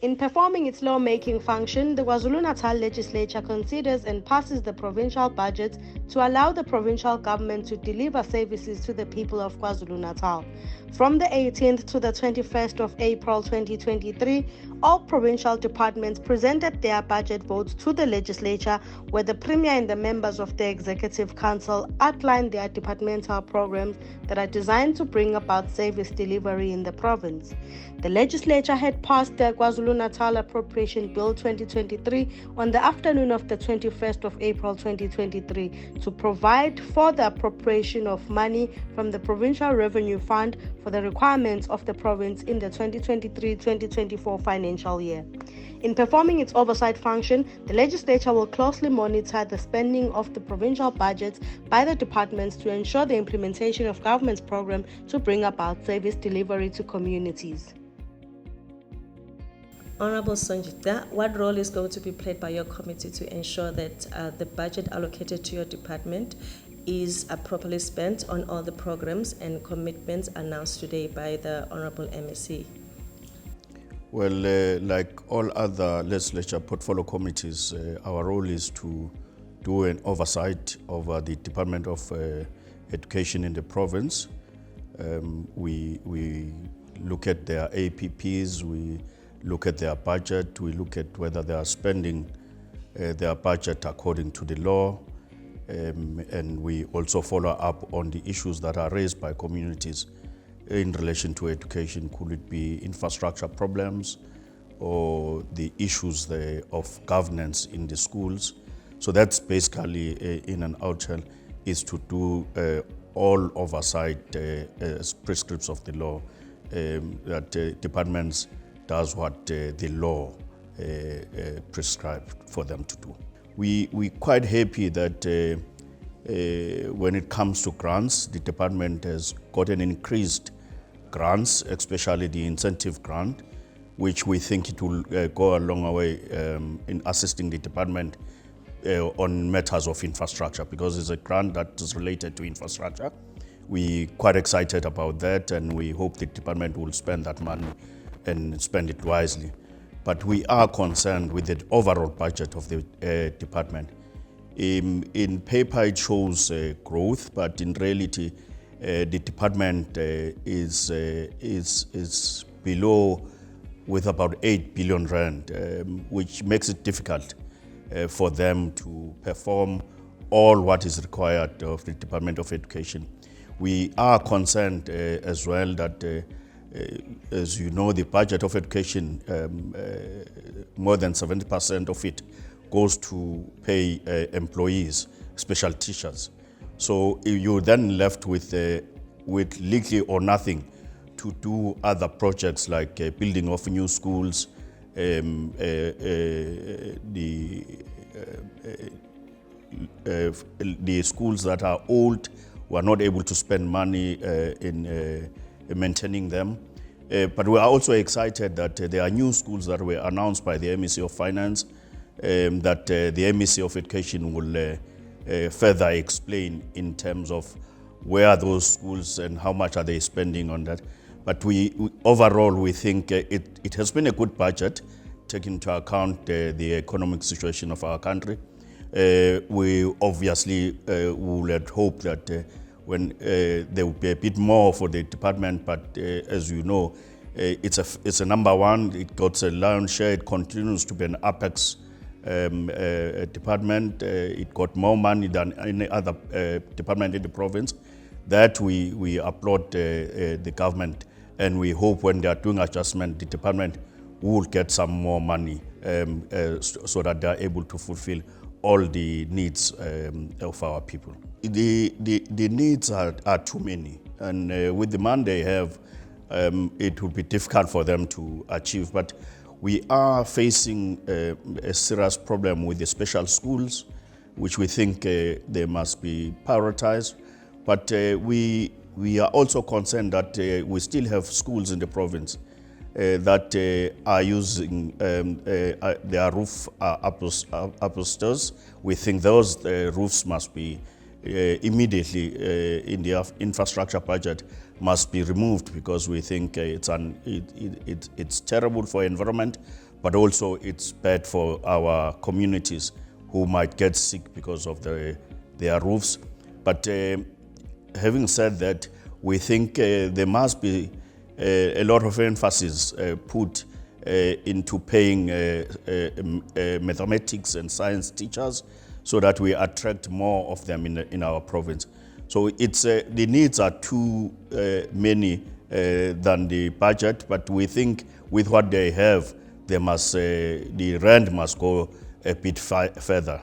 In performing its lawmaking function, the KwaZulu-Natal legislature considers and passes the provincial budget to allow the provincial government to deliver services to the people of KwaZulu-Natal. From the 18th to the 21st of April 2023, all provincial departments presented their budget votes to the legislature, where the Premier and the members of the Executive Council outlined their departmental programs that are designed to bring about service delivery in the province. The legislature had passed the KwaZulu-Natal Appropriation Bill 2023 on the afternoon of the 21st of April 2023 to provide for the appropriation of money from the Provincial Revenue Fund for the requirements of the province in the 2023-2024 financial year. In performing its oversight function, the legislature will closely monitor the spending of the provincial budgets by the departments to ensure the implementation of government's program to bring about service delivery to communities. Honorable Sanjita, what role is going to be played by your committee to ensure that the budget allocated to your department is properly spent on all the programs and commitments announced today by the Honorable MEC? Well, like all other legislature portfolio committees, our role is to do an oversight over the Department of Education in the province. We look at their APPs, we look at their budget, we look at whether they are spending their budget according to the law, and we also follow up on the issues that are raised by communities in relation to education. Could it be infrastructure problems or the issues of governance in the schools? So that's basically, in an nutshell, is to do all oversight as prescripts of the law, that departments does what the law prescribed for them to do. We're quite happy that when it comes to grants, the department has gotten increased grants, especially the incentive grant, which we think it will go a long way in assisting the department on matters of infrastructure, because it's a grant that is related to infrastructure. We're quite excited about that, and we hope the department will spend that money and spend it wisely. But we are concerned with the overall budget of the department. In paper it shows growth, but in reality the department is below with about 8 billion rand, which makes it difficult for them to perform all what is required of the Department of Education. We are concerned as well that as you know, the budget of education, more than 70% of it goes to pay employees, special teachers. So you're then left with little or nothing to do other projects like building of new schools, the schools that are old, we are not able to spend money in maintaining them. But we are also excited that there are new schools that were announced by the MEC of Finance, that the MEC of Education will further explain in terms of where are those schools and how much are they spending on that. But overall, we think it has been a good budget, taking into account the economic situation of our country. We obviously would hope that when there will be a bit more for the department, but as you know, it's a number one. It got a lion's share. It continues to be an apex department. It got more money than any other department in the province. That we applaud the government, and we hope when they are doing adjustment, the department will get some more money so that they are able to fulfill all the needs of our people. The needs are too many, and with the demand they have, it will be difficult for them to achieve. But we are facing a serious problem with the special schools, which we think they must be prioritized. But we are also concerned that we still have schools in the province that are using their roof upstairs. We think those roofs must be immediately in the infrastructure budget must be removed, because we think it's terrible for environment, but also it's bad for our communities who might get sick because of their roofs. But having said that, we think there must be a lot of emphasis put into paying mathematics and science teachers so that we attract more of them in our province. So it's the needs are too many than the budget, but we think with what they have, they must the rand must go a bit further.